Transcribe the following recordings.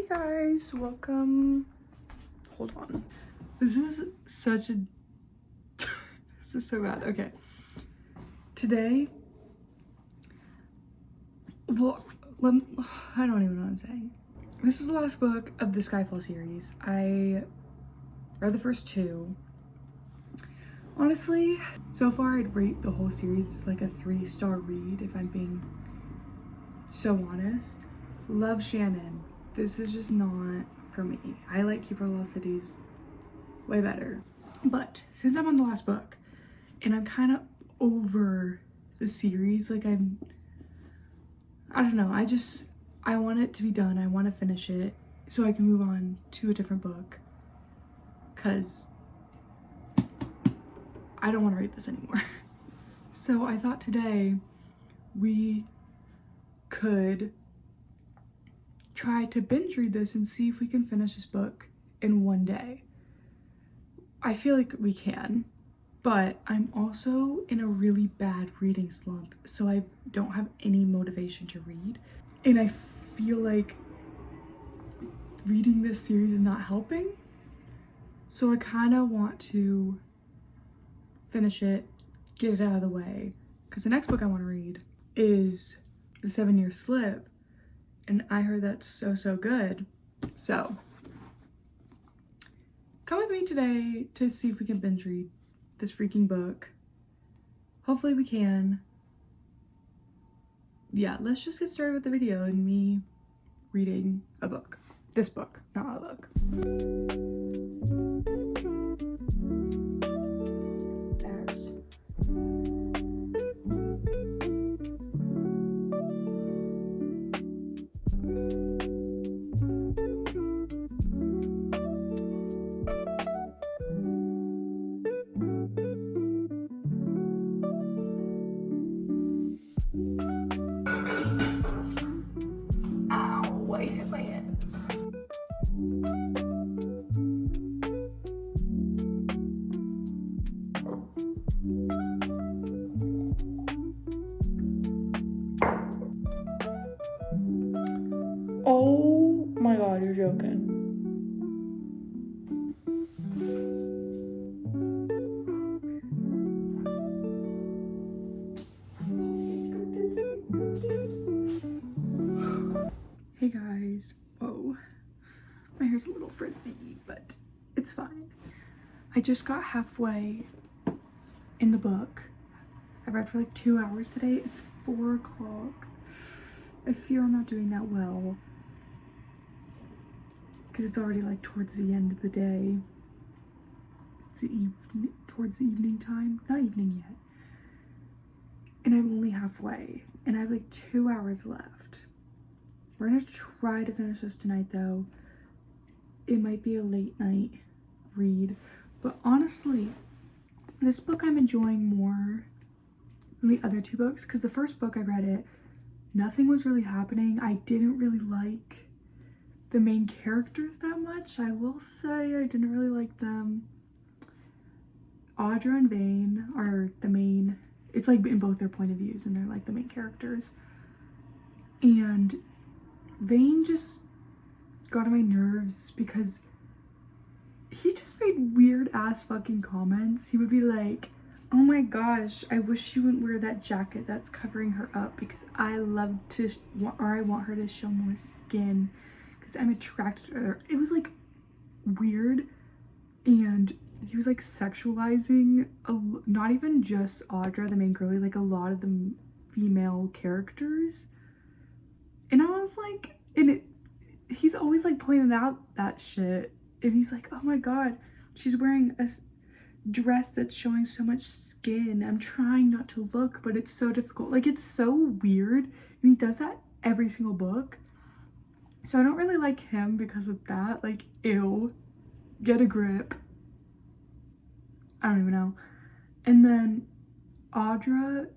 Hey guys, welcome. Hold on. This is such a this is so bad. Okay. Today, well, I don't even know what I'm saying. This is the last book of the Skyfall series. I read the first two. Honestly, so far I'd rate the whole series like a 3-star read if I'm being so honest. Love Shannon. This is just not for me. I like Keeper of the Lost Cities way better. But since I'm on the last book and I'm kind of over the series, like I don't know, I want it to be done. I want to finish it so I can move on to a different book, because I don't want to read this anymore. So I thought today we could try to binge read this and see if we can finish this book in one day. I feel like we can, but I'm also in a really bad reading slump, so I don't have any motivation to read. And I feel like reading this series is not helping. So I kind of want to finish it, get it out of the way, because the next book I want to read is The 7-Year Slip, and I heard that's so good. So come with me today to see if we can binge read this freaking book. Hopefully we can. Yeah, let's just get started with the video and me reading a book. This book, not a book. There's I hit my head. Oh my god, you're joking. Hey guys. Whoa. My hair's a little frizzy, but it's fine. I just got halfway in the book. I read for like 2 hours today. It's 4 o'clock. I fear I'm not doing that well, because it's already like towards the end of the day. It's towards the evening time. Not evening yet. And I'm only halfway. And I have like 2 hours left. We're gonna try to finish this tonight though. It might be a late night read. But honestly, this book I'm enjoying more than the other 2 books, because the first book I read it, nothing was really happening. I didn't really like the main characters that much. I will say I didn't really like them. Audra and Vane are the main, it's like in both their point of views, and they're like the main characters. And Vane just got on my nerves because he just made weird ass fucking comments. He would be like, oh my gosh, I wish she wouldn't wear that jacket that's covering her up, because I love to, or I want her to show more skin because I'm attracted to her. It was like weird. And he was like sexualizing not even just Audra, the main girlie, like a lot of the female characters. And I was like, he's always like pointing out that shit, and he's like, oh my god, she's wearing a dress that's showing so much skin. I'm trying not to look, but it's so difficult. Like, it's so weird, and he does that every single book. So I don't really like him because of that. Like, ew, get a grip. I don't even know. And then Audra,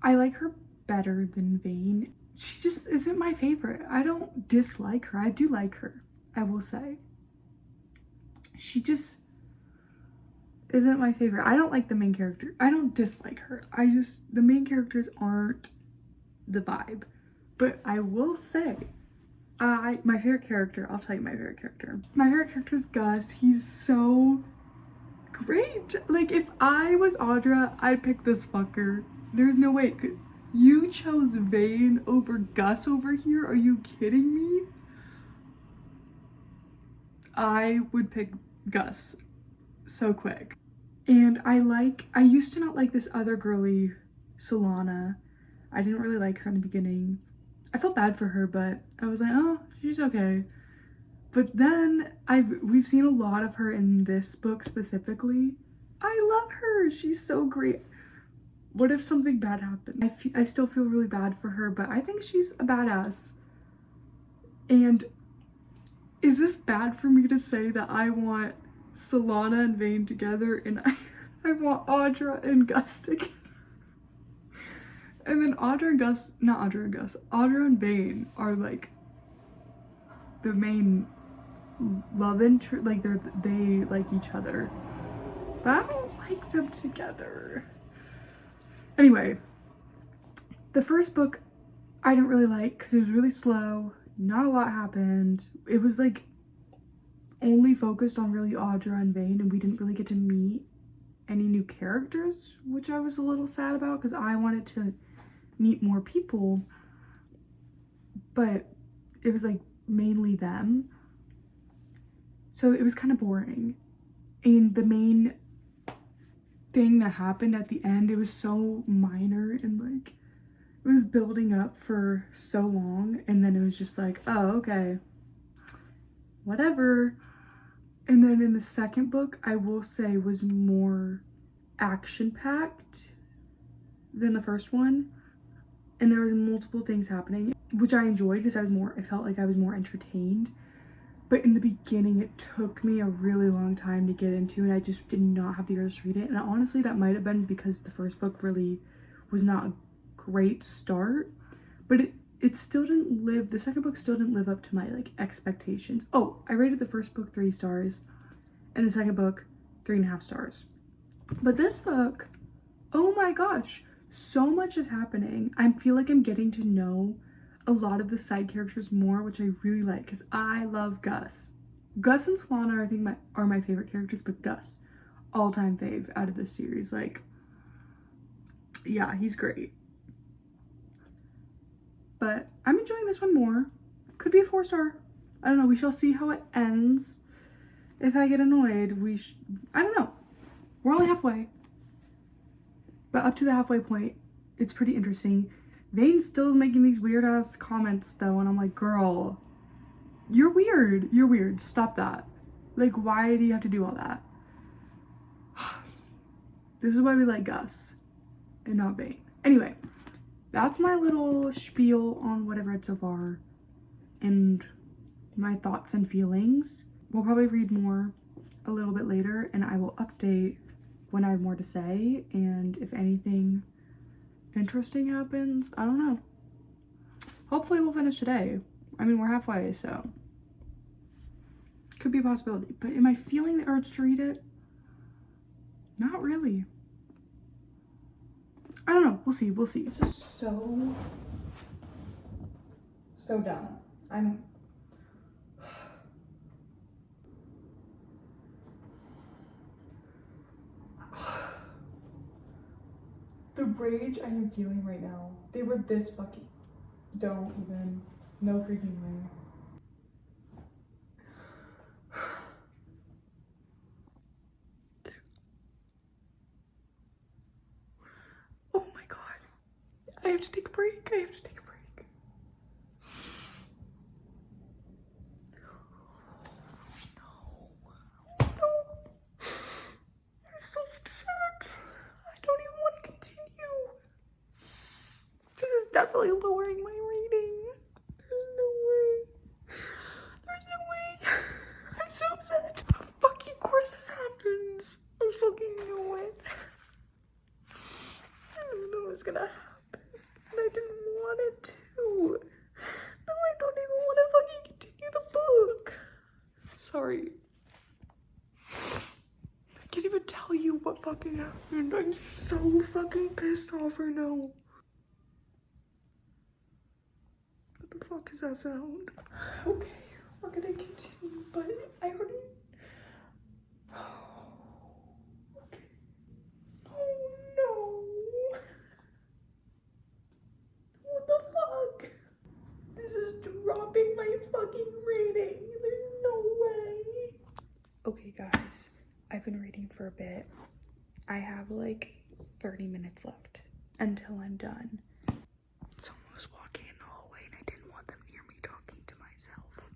I like her better than Vane. She just isn't my favorite. I don't dislike her. I do like her, I will say. She just isn't my favorite. I don't like the main character. I don't dislike her. The main characters aren't the vibe. But I will say, My favorite character, I'll tell you my favorite character. My favorite character is Gus. He's so great. Like, if I was Audra, I'd pick this fucker. There's no way. You chose Vane over Gus over here? Are you kidding me? I would pick Gus so quick. And I used to not like this other girly, Solana. I didn't really like her in the beginning. I felt bad for her, but I was like, oh, she's okay. But then we've seen a lot of her in this book specifically. I love her. She's so great. What if something bad happened? I still feel really bad for her, but I think she's a badass. And is this bad for me to say that I want Solana and Vane together and I want Audra and Gus together? And then Audra and Vane are like the main love interest, like they like each other. But I don't like them together. Anyway, the first book I didn't really like because it was really slow. Not a lot happened. It was like only focused on really Audra and Vane, and we didn't really get to meet any new characters, which I was a little sad about because I wanted to meet more people, but it was like mainly them. So it was kind of boring. And the main thing that happened at the end, it was so minor and like it was building up for so long, and then it was just like, oh, okay, whatever. And then in the second book, I will say, was more action-packed than the first one, and there was multiple things happening, which I enjoyed because I felt like I was more entertained. But in the beginning, it took me a really long time to get into, and I just did not have the urge to read it. And honestly, that might have been because the first book really was not a great start, but it still didn't live, the second book still didn't live up to my like expectations. Oh, I rated the first book 3 stars and the second book 3.5 stars. But this book, oh my gosh, so much is happening. I feel like I'm getting to know a lot of the side characters more, which I really like because I love Gus. Gus and Solana I think are my favorite characters, but Gus, all-time fave out of this series. Like, yeah, he's great. But I'm enjoying this one more. Could be a 4-star. I don't know. We shall see how it ends. If I get annoyed, I don't know. We're only halfway. But up to the halfway point, it's pretty interesting. Vane still is making these weird ass comments though, and I'm like, girl, you're weird. You're weird. Stop that. Like, why do you have to do all that? This is why we like Gus and not Vane. Anyway, that's my little spiel on what I've read so far and my thoughts and feelings. We'll probably read more a little bit later, and I will update when I have more to say, and if anything interesting happens. I don't know. Hopefully we'll finish today. I mean, we're halfway, so could be a possibility. But am I feeling the urge to read it? Not really. I don't know. We'll see. We'll see. This is so dumb. The rage I am feeling right now. They were this fucking... Don't even. No freaking way. Oh my god. I have to take a break. I have to take a break. Definitely lowering my rating. There's no way. There's no way. I'm so upset. Of fucking course this happens. I fucking knew it. I knew it was gonna happen. And I didn't want it to. Now I don't even want to fucking continue the book. Sorry. I can't even tell you what fucking happened. I'm so fucking pissed off right now. What the fuck? fuck is that sound? Okay, we're gonna continue, but I already... Okay. Oh no! What the fuck? This is dropping my fucking rating. There's no way. Okay guys, I've been reading for a bit. I have like 30 minutes left until I'm done. Someone was walking in the hallway and I didn't want them near me talking to myself.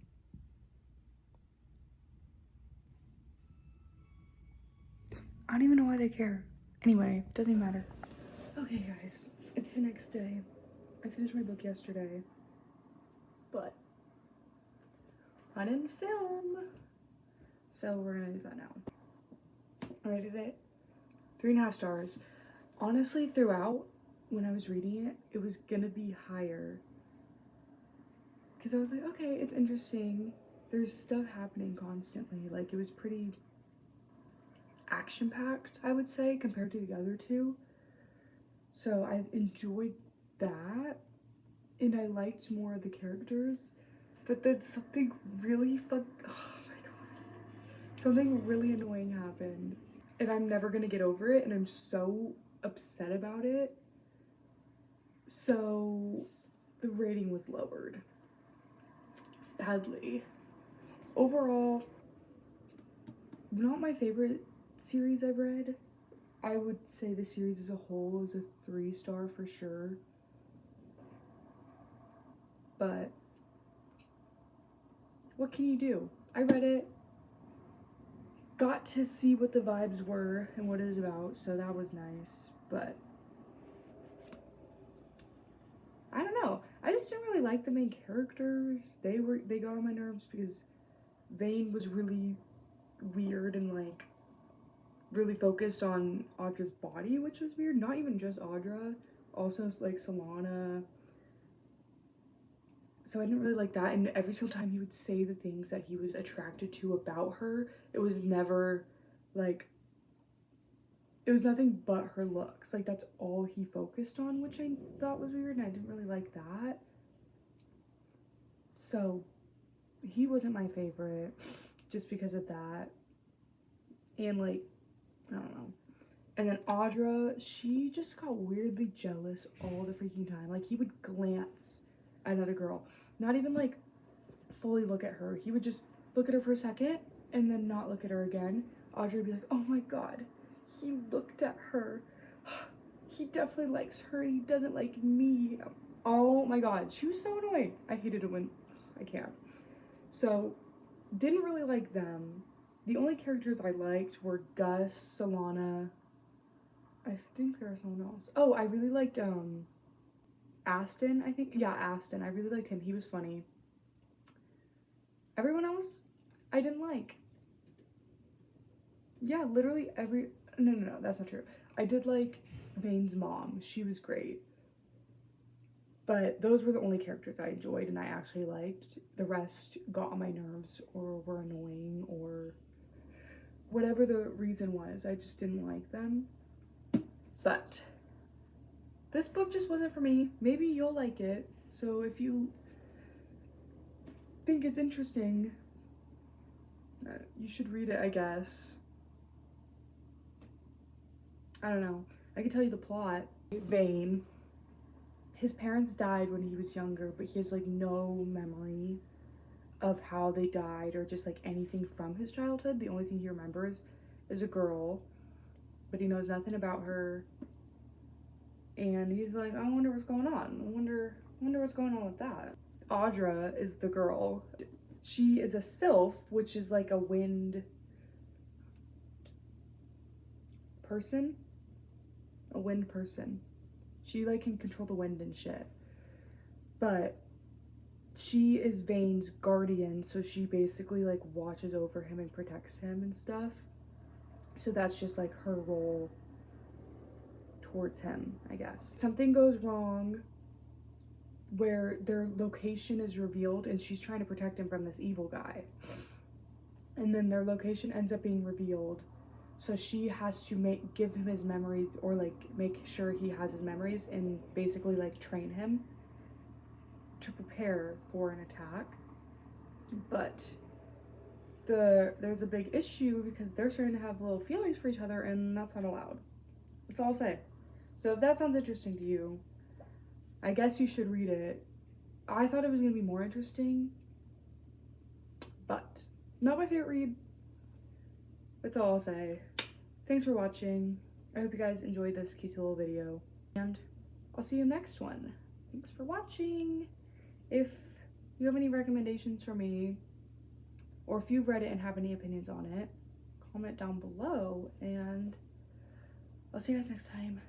I don't even know why they care. Anyway, doesn't matter. Okay guys, it's the next day. I finished my book yesterday, but I didn't film. So we're gonna do that now. I rated it 3.5 stars. Honestly, throughout when I was reading it, it was gonna be higher. Because I was like, okay, it's interesting. There's stuff happening constantly. Like, it was pretty action-packed, I would say, compared to the other two. So I enjoyed that. And I liked more of the characters. But then something really oh my god. Something really annoying happened. And I'm never gonna get over it, and I'm so upset about it. So the rating was lowered, sadly. Overall, not my favorite series I've read. I would say the series as a whole is a 3-star for sure. But what can you do? I read it, got to see what the vibes were and what it was about, so that was nice. But I don't know. I just didn't really like the main characters. They got on my nerves because Vane was really weird and like really focused on Audra's body, which was weird. Not even just Audra, also like Solana. So I didn't really like that, and every single time he would say the things that he was attracted to about her, it was never like, it was nothing but her looks. Like, that's all he focused on, which I thought was weird, and I didn't really like that. So he wasn't my favorite just because of that. And like, I don't know. And then Audra, she just got weirdly jealous all the freaking time. Like, he would glance at another girl, not even like fully look at her. He would just look at her for a second and then not look at her again. Audra would be like, oh my god, he looked at her. He definitely likes her. He doesn't like me. Oh my god, she was so annoying. I hated it when I can't. So didn't really like them. The only characters I liked were Gus, Solana. I think there was someone else. Oh, I really liked Aston, I think. Yeah, Aston. I really liked him. He was funny. Everyone else, I didn't like. Yeah, literally no, that's not true. I did like Vane's mom. She was great. But those were the only characters I enjoyed and I actually liked. The rest got on my nerves or were annoying or whatever the reason was. I just didn't like them. But this book just wasn't for me. Maybe you'll like it. So if you think it's interesting, you should read it, I guess. I don't know. I can tell you the plot. Vane, his parents died when he was younger, but he has like no memory of how they died or just like anything from his childhood. The only thing he remembers is a girl, but he knows nothing about her. And he's like, I wonder what's going on. I wonder what's going on with that. Audra is the girl. She is a sylph, which is like a wind person. A wind person. She like can control the wind and shit. But she is Vane's guardian, so she basically like watches over him and protects him and stuff. So that's just like her role towards him, I guess. Something goes wrong where their location is revealed and she's trying to protect him from this evil guy. And then their location ends up being revealed. So she has to give him his memories or like make sure he has his memories and basically like train him to prepare for an attack. But there's a big issue because they're starting to have little feelings for each other, and that's not allowed. That's all I'll say. So if that sounds interesting to you, I guess you should read it. I thought it was going to be more interesting, but not my favorite read. That's all I'll say. Thanks for watching. I hope you guys enjoyed this cute little video, and I'll see you in the next one. Thanks for watching. If you have any recommendations for me, or if you've read it and have any opinions on it, comment down below, and I'll see you guys next time.